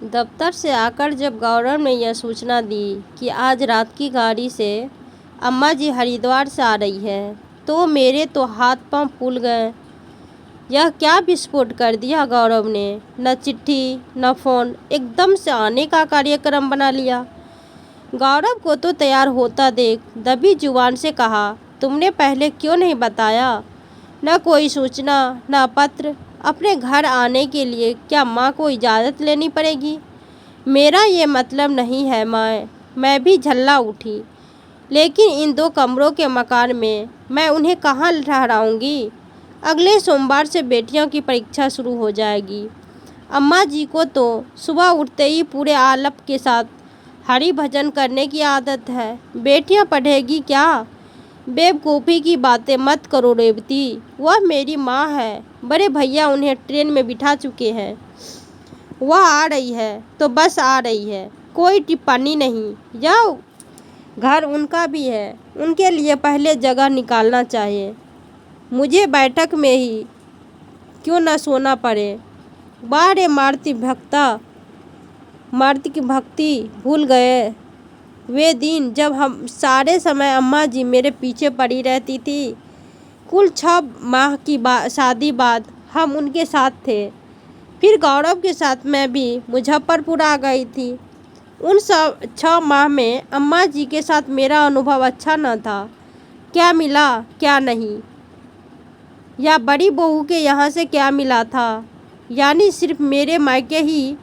दफ्तर से आकर जब गौरव ने यह सूचना दी कि आज रात की गाड़ी से अम्मा जी हरिद्वार से आ रही है तो मेरे तो हाथ पांव फूल गए। यह क्या विस्फोट कर दिया गौरव ने। न चिट्ठी न फ़ोन, एकदम से आने का कार्यक्रम बना लिया। गौरव को तो तैयार होता देख दबी जुबान से कहा, तुमने पहले क्यों नहीं बताया? न कोई सूचना न पत्र। अपने घर आने के लिए क्या माँ को इजाज़त लेनी पड़ेगी? मेरा ये मतलब नहीं है माँ। मैं भी झल्ला उठी। लेकिन इन 2 कमरों के मकान में मैं उन्हें कहाँ ठहराऊंगी? अगले सोमवार से बेटियों की परीक्षा शुरू हो जाएगी। अम्मा जी को तो सुबह उठते ही पूरे आलप के साथ हरि भजन करने की आदत है। बेटियां पढ़ेगी क्या? बेवकूफ़ी की बातें मत करो रेवती। वह मेरी माँ है। बड़े भैया उन्हें ट्रेन में बिठा चुके हैं। वह आ रही है तो बस आ रही है, कोई टिप्पणी नहीं। यह घर उनका भी है, उनके लिए पहले जगह निकालना चाहिए। मुझे बैठक में ही क्यों न सोना पड़े। बारे मारुति की भक्ति भूल गए वे दिन जब हम सारे समय अम्मा जी मेरे पीछे पड़ी रहती थी। कुल 6 माह की शादी बाद हम उनके साथ थे। फिर गौरव के साथ मैं भी मुजफ्फरपुर आ गई थी। उन सब 6 माह में अम्मा जी के साथ मेरा अनुभव अच्छा न था। क्या मिला क्या नहीं, या बड़ी बहू के यहाँ से क्या मिला था। यानी सिर्फ मेरे मायके ही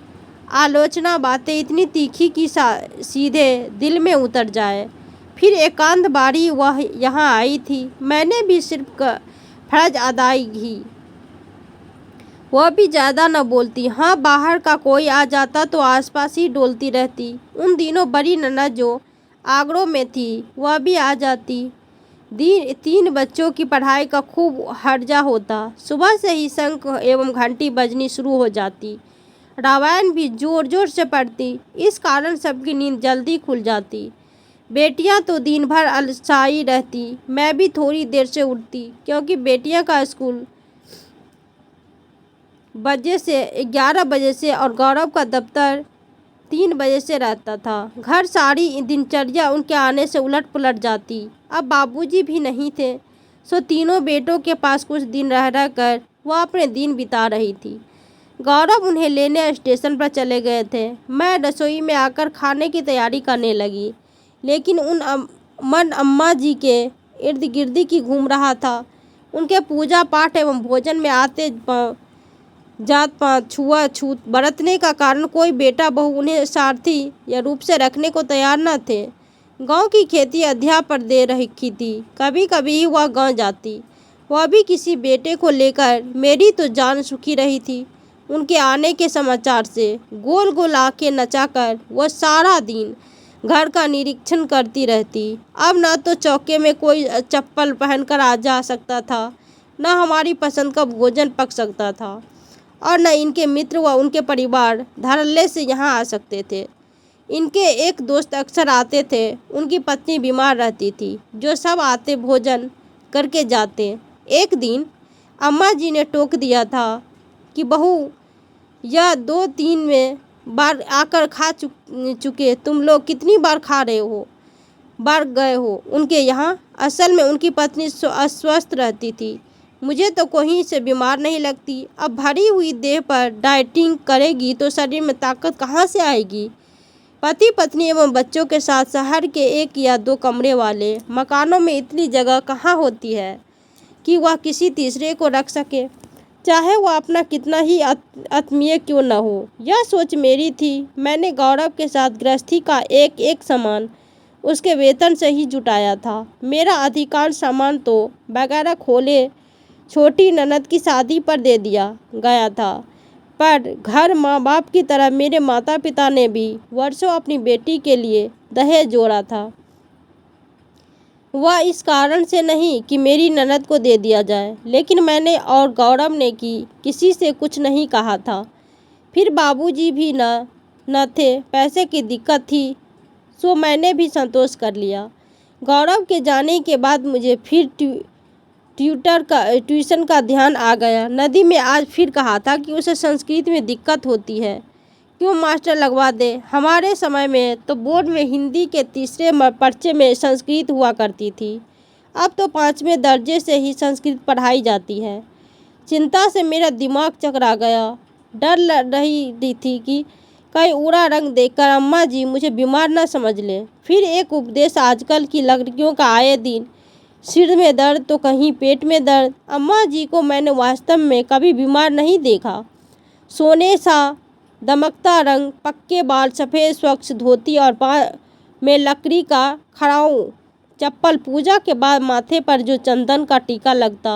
आलोचना बातें इतनी तीखी कि सीधे दिल में उतर जाए। फिर एकांत बारी वह यहाँ आई थी। मैंने भी सिर्फ फर्ज अदाई की, वह भी ज़्यादा न बोलती। हाँ, बाहर का कोई आ जाता तो आसपास ही डोलती रहती। उन दिनों बड़ी ननद जो आगरों में थी वह भी आ जाती। 3 बच्चों की पढ़ाई का खूब हर्जा होता। सुबह से ही शंख एवं घंटी बजनी शुरू हो जाती। रामायण भी जोर जोर से पढ़ती। इस कारण सबकी नींद जल्दी खुल जाती। बेटियां तो दिन भर अलसाई रहती। मैं भी थोड़ी देर से उठती क्योंकि बेटियां का स्कूल 11 बजे से और गौरव का दफ्तर 3 बजे से रहता था। घर सारी दिनचर्या उनके आने से उलट पुलट जाती। अब बाबूजी भी नहीं थे, सो तीनों बेटों के पास कुछ दिन रह कर वह अपने दिन बिता रही थी। गौरव उन्हें लेने स्टेशन पर चले गए थे। मैं रसोई में आकर खाने की तैयारी करने लगी, लेकिन मन अम्मा जी के इर्द गिर्द की घूम रहा था। उनके पूजा पाठ एवं भोजन में आते जात पात छुआछूत बरतने का कारण कोई बेटा बहू उन्हें सारथी या रूप से रखने को तैयार न थे। गांव की खेती अध्याय पर दे रखी थी। कभी कभी ही वह गांव जाती, वह भी किसी बेटे को लेकर। मेरी तो जान सुखी रही थी उनके आने के समाचार से। गोल गोल आंखें नचाकर वह सारा दिन घर का निरीक्षण करती रहती। अब न तो चौके में कोई चप्पल पहनकर आ जा सकता था, न हमारी पसंद का भोजन पक सकता था, और न इनके मित्र व उनके परिवार धड़ल्ले से यहाँ आ सकते थे। इनके एक दोस्त अक्सर आते थे। उनकी पत्नी बीमार रहती थी, जो सब आते भोजन करके जाते। एक दिन अम्मा जी ने टोक दिया था कि बहू, यह 2-3 में बार आकर खा चुके, तुम लोग कितनी बार खा रहे हो, बार गए हो उनके यहाँ। असल में उनकी पत्नी अस्वस्थ रहती थी। मुझे तो कहीं से बीमार नहीं लगती। अब भरी हुई देह पर डाइटिंग करेगी तो शरीर में ताकत कहाँ से आएगी। पति पत्नी एवं बच्चों के साथ शहर के 1 या 2 कमरे वाले मकानों में इतनी जगह कहाँ होती है कि वह किसी तीसरे को रख सके, चाहे वह अपना कितना ही आत्मीय क्यों न हो। यह सोच मेरी थी। मैंने गौरव के साथ गृहस्थी का एक सामान उसके वेतन से ही जुटाया था। मेरा अधिकांश सामान तो वगैरह खोले छोटी ननद की शादी पर दे दिया गया था। पर घर माँ बाप की तरह मेरे माता पिता ने भी वर्षों अपनी बेटी के लिए दहेज जोड़ा था। वह इस कारण से नहीं कि मेरी ननद को दे दिया जाए, लेकिन मैंने और गौरव ने किसी से कुछ नहीं कहा था। फिर बाबूजी भी न थे, पैसे की दिक्कत थी, सो मैंने भी संतोष कर लिया। गौरव के जाने के बाद मुझे फिर ट्यूशन का ध्यान आ गया। नदी में आज फिर कहा था कि उसे संस्कृत में दिक्कत होती है क्यों मास्टर लगवा दे। हमारे समय में तो बोर्ड में हिंदी के तीसरे पर्चे में संस्कृत हुआ करती थी, अब तो 5वें दर्जे से ही संस्कृत पढ़ाई जाती है। चिंता से मेरा दिमाग चकरा गया। डर रही थी कि कहीं उड़ा रंग देखकर अम्मा जी मुझे बीमार न समझ ले। फिर एक उपदेश, आजकल की लड़कियों का आए दिन सिर में दर्द तो कहीं पेट में दर्द। अम्मा जी को मैंने वास्तव में कभी बीमार नहीं देखा। सोने सा दमकता रंग, पक्के बाल, सफ़ेद स्वच्छ धोती और पाँव में लकड़ी का खड़ाऊ चप्पल। पूजा के बाद माथे पर जो चंदन का टीका लगता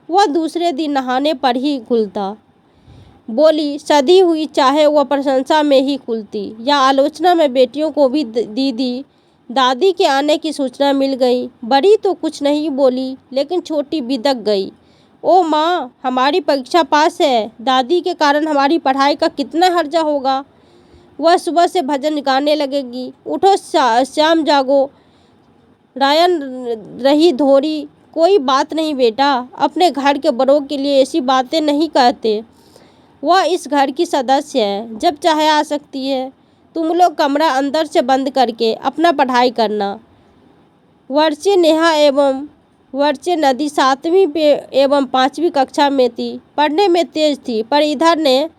वह दूसरे दिन नहाने पर ही खुलता। बोली सधी हुई, चाहे वह प्रशंसा में ही खुलती या आलोचना में। बेटियों को भी दीदी दादी के आने की सूचना मिल गई। बड़ी तो कुछ नहीं बोली, लेकिन छोटी बिदक गई। ओ माँ, हमारी परीक्षा पास है। दादी के कारण हमारी पढ़ाई का कितना हर्जा होगा। वह सुबह से भजन गाने लगेगी। उठो श्याम जागो, रायन रही धोरी। कोई बात नहीं बेटा, अपने घर के बड़ों के लिए ऐसी बातें नहीं कहते। वह इस घर की सदस्य है, जब चाहे आ सकती है। तुम लोग कमरा अंदर से बंद करके अपना पढ़ाई करना। वर्चे नेहा एवं वर्चे नदी 7वीं एवं 5वीं कक्षा में थी। पढ़ने में तेज थी, पर इधर ने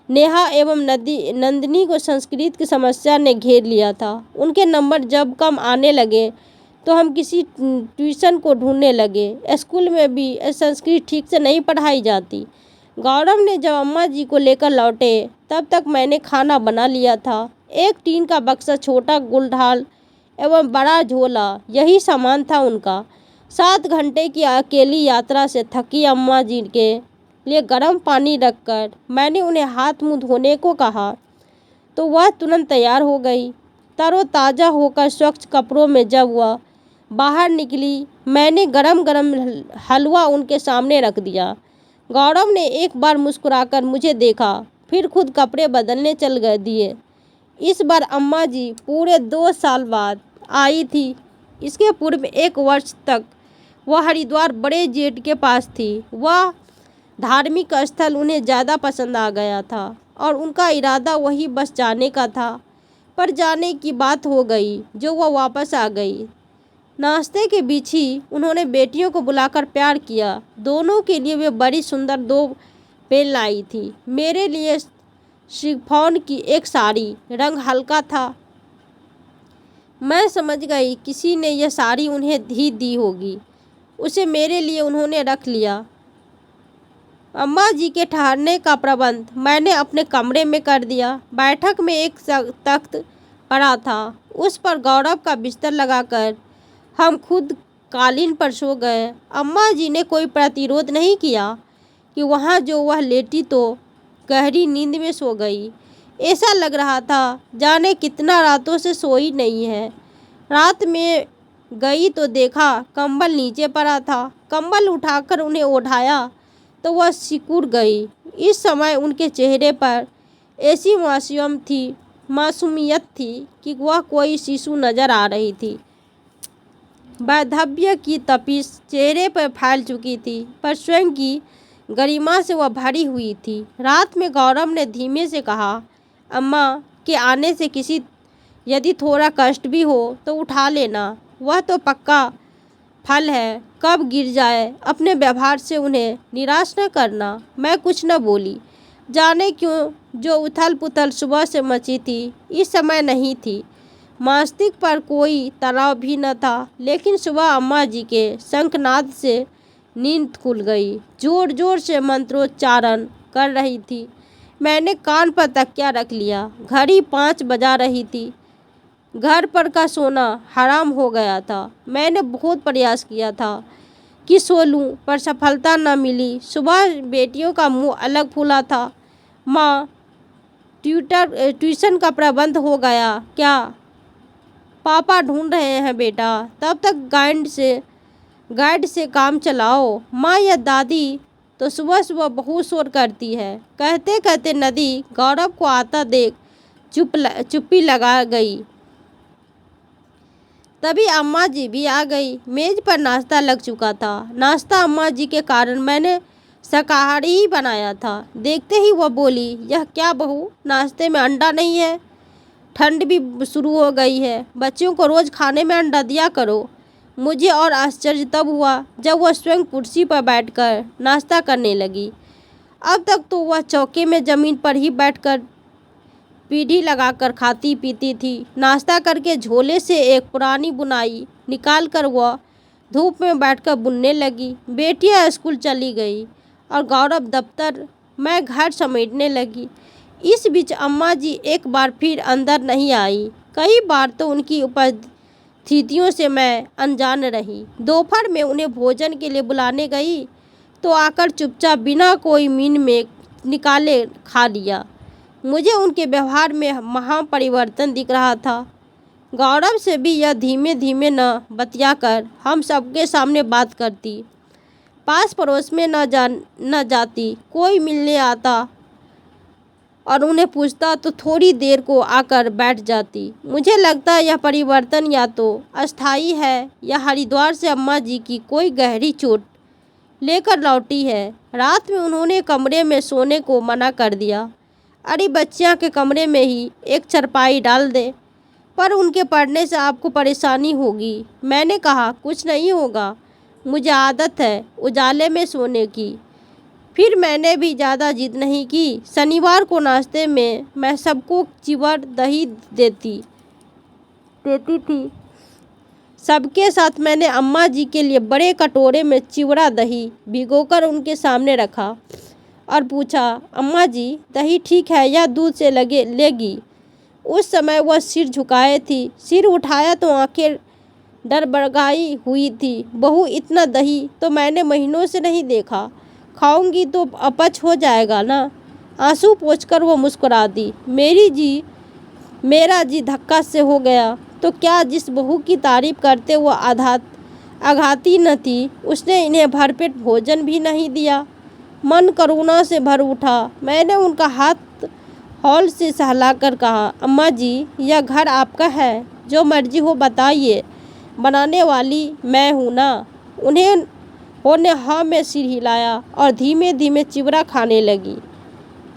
नेहा एवं नंदिनी को संस्कृत की समस्या ने घेर लिया था। उनके नंबर जब कम आने लगे तो हम किसी ट्यूशन को ढूंढने लगे। स्कूल में भी संस्कृत ठीक से नहीं पढ़ाई जाती। गौरव ने जब अम्मा जी को लेकर लौटे तब तक मैंने खाना बना लिया था। एक टीन का बक्सा, छोटा गुलढाल एवं बड़ा झोला, यही सामान था उनका। 7 घंटे की अकेली यात्रा से थकी अम्मा जी के लिए गर्म पानी रखकर मैंने उन्हें हाथ मुंह धोने को कहा तो वह तुरंत तैयार हो गई। तरोताज़ा होकर स्वच्छ कपड़ों में जब वह बाहर निकली, मैंने गरम गरम हलवा उनके सामने रख दिया। गौरव ने एक बार मुस्कुराकर मुझे देखा, फिर खुद कपड़े बदलने चल गए दिए। इस बार अम्मा जी पूरे 2 साल बाद आई थी। इसके पूर्व 1 वर्ष तक वह हरिद्वार बड़े जेठ के पास थी। वह धार्मिक स्थल उन्हें ज़्यादा पसंद आ गया था और उनका इरादा वही बस जाने का था। पर जाने की बात हो गई जो वह वापस आ गई। नाश्ते के बीच ही उन्होंने बेटियों को बुलाकर प्यार किया। दोनों के लिए वे बड़ी सुंदर 2 पेन लाई थी। मेरे लिए शिफॉन की एक साड़ी, रंग हल्का था। मैं समझ गई किसी ने यह साड़ी उन्हें ही दी होगी। उसे मेरे लिए उन्होंने रख लिया। अम्मा जी के ठहरने का प्रबंध मैंने अपने कमरे में कर दिया। बैठक में एक तख्त पड़ा था, उस पर गौरव का बिस्तर लगाकर हम खुद कालीन पर सो गए। अम्मा जी ने कोई प्रतिरोध नहीं किया कि वहाँ जो वह लेटी तो गहरी नींद में सो गई। ऐसा लग रहा था जाने कितना रातों से सोई नहीं है। रात में गई तो देखा कंबल नीचे पड़ा था। कंबल उठाकर उन्हें ओढ़ाया तो वह सिकुड़ गई। इस समय उनके चेहरे पर ऐसी मासूमियत थी कि वह कोई शिशु नजर आ रही थी। वैधव्य की तपिश चेहरे पर फैल चुकी थी, पर स्वयं की गरिमा से वह भरी हुई थी। रात में गौरव ने धीमे से कहा, अम्मा के आने से यदि थोड़ा कष्ट भी हो तो उठा लेना। वह तो पक्का फल है, कब गिर जाए। अपने व्यवहार से उन्हें निराश न करना। मैं कुछ न बोली। जाने क्यों जो उथल पुथल सुबह से मची थी, इस समय नहीं थी। मस्तिष्क पर कोई तनाव भी न था, लेकिन सुबह अम्मा जी के शंखनाद से नींद खुल गई। जोर जोर से मंत्रोच्चारण कर रही थी। मैंने कान पर तकिया रख लिया। घड़ी 5 बजा रही थी। घर पर का सोना हराम हो गया था। मैंने बहुत प्रयास किया था कि सो लूं, पर सफलता न मिली। सुबह बेटियों का मुंह अलग फूला था। माँ, ट्यूशन का प्रबंध हो गया क्या? पापा ढूंढ रहे हैं बेटा। तब तक गाइड से काम चलाओ। माँ या दादी तो सुबह सुबह बहुत शोर करती है। कहते कहते नदी गौरव को आता देख चुप्पी लगा गई। तभी अम्मा जी भी आ गई। मेज पर नाश्ता लग चुका था। नाश्ता अम्मा जी के कारण मैंने शाकाहारी ही बनाया था। देखते ही वह बोली, यह क्या बहू, नाश्ते में अंडा नहीं है? ठंड भी शुरू हो गई है, बच्चों को रोज़ खाने में अंडा दिया करो। मुझे और आश्चर्य तब हुआ जब वह स्वयं कुर्सी पर बैठकर नाश्ता करने लगी। अब तक तो वह चौके में ज़मीन पर ही बैठकर पीढ़ी लगाकर खाती पीती थी। नाश्ता करके झोले से एक पुरानी बुनाई निकालकर वह धूप में बैठकर बुनने लगी। बेटियां स्कूल चली गई और गौरव दफ्तर, मैं घर समेटने लगी। इस बीच अम्मा जी एक बार फिर अंदर नहीं आई। कई बार तो उनकी उपस्थितियों से मैं अनजान रही। दोपहर में उन्हें भोजन के लिए बुलाने गई तो आकर चुपचाप बिना कोई मीन में निकाले खा लिया। मुझे उनके व्यवहार में महा परिवर्तन दिख रहा था। गौरव से भी यह धीमे धीमे न बतियाकर हम सबके सामने बात करती, पास पड़ोस में न जाती। कोई मिलने आता और उन्हें पूछता तो थोड़ी देर को आकर बैठ जाती। मुझे लगता है यह परिवर्तन या तो अस्थायी है या हरिद्वार से अम्मा जी की कोई गहरी चोट लेकर लौटी है। रात में उन्होंने कमरे में सोने को मना कर दिया। अरे बच्चियाँ के कमरे में ही एक चारपाई डाल दे, पर उनके पढ़ने से आपको परेशानी होगी। मैंने कहा, कुछ नहीं होगा, मुझे आदत है उजाले में सोने की। फिर मैंने भी ज़्यादा जिद नहीं की। शनिवार को नाश्ते में मैं सबको चिवड़ दही देती थी। सबके साथ मैंने अम्मा जी के लिए बड़े कटोरे में चिवड़ा दही भिगोकर उनके सामने रखा और पूछा, अम्मा जी दही ठीक है या दूध से लेगी? उस समय वह सिर झुकाए थी। सिर उठाया तो आंखें डरबड़ाई हुई थी। बहू, इतना दही तो मैंने महीनों से नहीं देखा। खाऊंगी तो अपच हो जाएगा ना? आंसू पोंछकर वो मुस्कुरा दी। मेरा जी धक्का से हो गया। तो क्या जिस बहू की तारीफ करते वो आघाती न थी, उसने इन्हें भरपेट भोजन भी नहीं दिया। मन करुणा से भर उठा। मैंने उनका हाथ हौल से सहलाकर कहा, अम्मा जी यह घर आपका है, जो मर्जी हो बताइए, बनाने वाली मैं हूँ ना। उन्होंने हाँ में सिर हिलाया और धीमे धीमे चिवड़ा खाने लगी।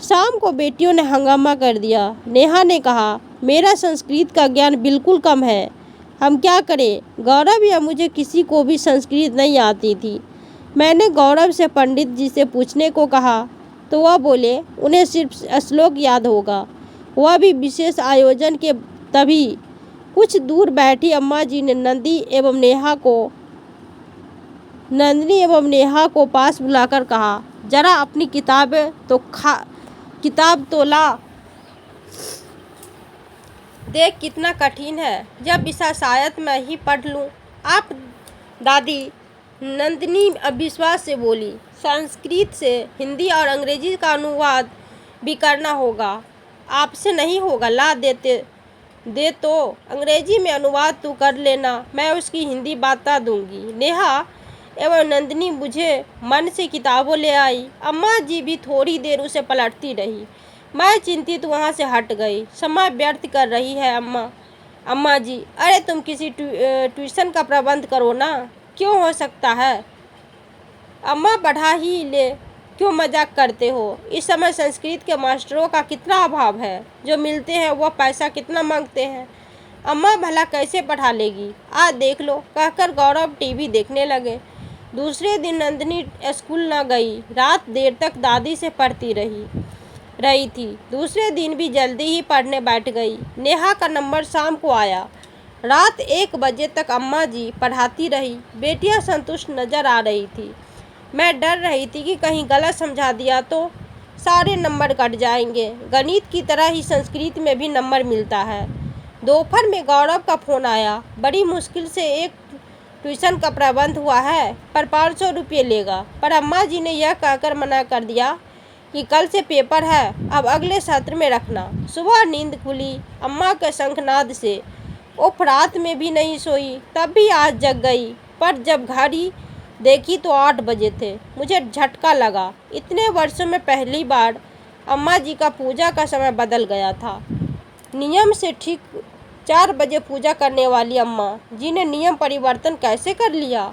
शाम को बेटियों ने हंगामा कर दिया। नेहा ने कहा, मेरा संस्कृत का ज्ञान बिल्कुल कम है, हम क्या करें? गौरव या मुझे किसी को भी संस्कृत नहीं आती थी। मैंने गौरव से पंडित जी से पूछने को कहा तो वह बोले, उन्हें सिर्फ श्लोक याद होगा, वह भी विशेष आयोजन के। तभी कुछ दूर बैठी अम्मा जी ने नंदिनी एवं नेहा को पास बुलाकर कहा, जरा अपनी किताब तो ला, देख कितना कठिन है। जब विषय शायद मैं ही पढ़ लूँ। आप दादी, नंदिनी अविश्वास से बोली, संस्कृत से हिंदी और अंग्रेजी का अनुवाद भी करना होगा। आपसे नहीं होगा, ला दे तो अंग्रेजी में अनुवाद तू कर लेना, मैं उसकी हिंदी बता दूंगी। नेहा एवं नंदिनी मुझे मन से किताबों ले आई। अम्मा जी भी थोड़ी देर उसे पलटती रही। मैं चिंतित वहाँ से हट गई। समय व्यर्थ कर रही है अम्मा जी। अरे तुम किसी ट्यूशन का प्रबंध करो ना। क्यों हो सकता है अम्मा, बढ़ा ही ले, क्यों मजाक करते हो? इस समय संस्कृत के मास्टरों का कितना अभाव है, जो मिलते हैं वह पैसा कितना मांगते हैं। अम्मा भला कैसे पढ़ा लेगी? आज देख लो, कहकर गौरव टीवी देखने लगे। दूसरे दिन नंदिनी स्कूल न गई। रात देर तक दादी से पढ़ती रही थी। दूसरे दिन भी जल्दी ही पढ़ने बैठ गई। नेहा का नंबर शाम को आया। रात 1 बजे तक अम्मा जी पढ़ाती रही। बेटियां संतुष्ट नजर आ रही थी। मैं डर रही थी कि कहीं गलत समझा दिया तो सारे नंबर कट जाएंगे। गणित की तरह ही संस्कृत में भी नंबर मिलता है। दोपहर में गौरव का फ़ोन आया। बड़ी मुश्किल से एक ट्यूशन का प्रबंध हुआ है, पर 500 रुपये लेगा। पर अम्मा जी ने यह कहकर मना कर दिया कि कल से पेपर है, अब अगले सत्र में रखना। सुबह नींद खुली अम्मा के शंखनाद से। उफ, रात में भी नहीं सोई, तब भी आज जग गई। पर जब घड़ी देखी तो 8 बजे थे। मुझे झटका लगा। इतने वर्षों में पहली बार अम्मा जी का पूजा का समय बदल गया था। नियम से ठीक 4 बजे पूजा करने वाली अम्मा जी ने नियम परिवर्तन कैसे कर लिया?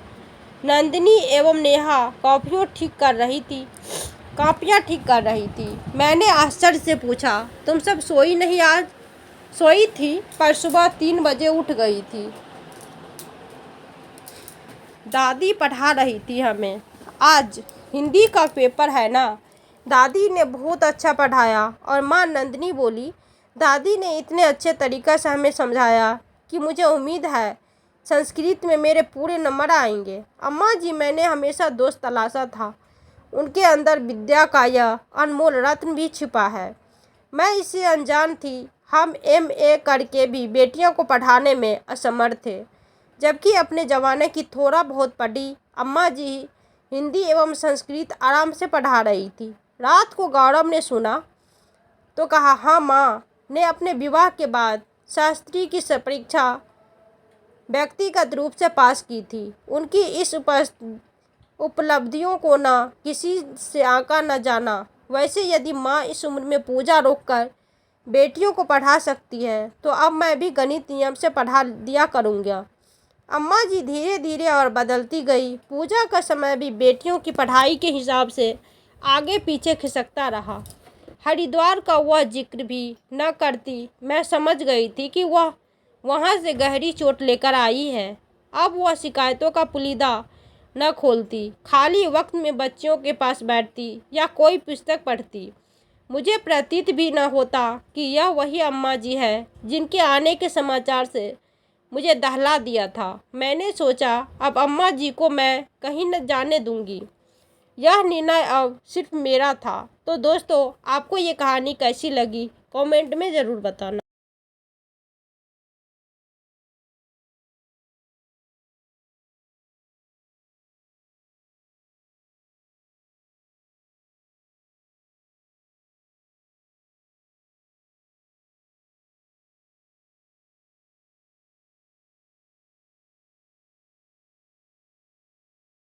नंदिनी एवं नेहा कॉपियाँ ठीक कर रही थी। मैंने आश्चर्य से पूछा, तुम सब सोई नहीं आज? सोई थी, पर सुबह 3 बजे उठ गई थी। दादी पढ़ा रही थी हमें। आज हिंदी का पेपर है ना? दादी ने बहुत अच्छा पढ़ाया। और माँ नंदिनी बोली, दादी ने इतने अच्छे तरीक़े से हमें समझाया कि मुझे उम्मीद है संस्कृत में मेरे पूरे नंबर आएंगे। अम्मा जी, मैंने हमेशा दोस्त तलाशा था। उनके अंदर विद्या का यह अनमोल रत्न भी छिपा है। मैं इससे अनजान थी। हम MA करके भी बेटियों को पढ़ाने में असमर्थ थे, जबकि अपने ज़माने की थोड़ा बहुत पढ़ी अम्मा जी हिंदी एवं संस्कृत आराम से पढ़ा रही थी। रात को गौरव ने सुना तो कहा, हाँ, माँ ने अपने विवाह के बाद शास्त्री की परीक्षा व्यक्तिगत रूप से पास की थी। उनकी इस उपलब्धियों को न किसी से आंका न जाना। वैसे यदि माँ इस उम्र में पूजा रोककर बेटियों को पढ़ा सकती है, तो अब मैं भी गणित नियम से पढ़ा दिया करूँगा। अम्मा जी धीरे धीरे और बदलती गई। पूजा का समय भी बेटियों की पढ़ाई के हिसाब से आगे पीछे खिसकता रहा। हरिद्वार का वह जिक्र भी न करती। मैं समझ गई थी कि वह वहाँ से गहरी चोट लेकर आई है। अब वह शिकायतों का पुलिदा न खोलती, खाली वक्त में बच्चियों के पास बैठती या कोई पुस्तक पढ़ती। मुझे प्रतीत भी न होता कि यह वही अम्मा जी है जिनके आने के समाचार से मुझे दहला दिया था। मैंने सोचा, अब अम्मा जी को मैं कहीं न जाने दूंगी। यह निर्णय अब सिर्फ मेरा था। तो दोस्तों, आपको ये कहानी कैसी लगी कमेंट में ज़रूर बताना।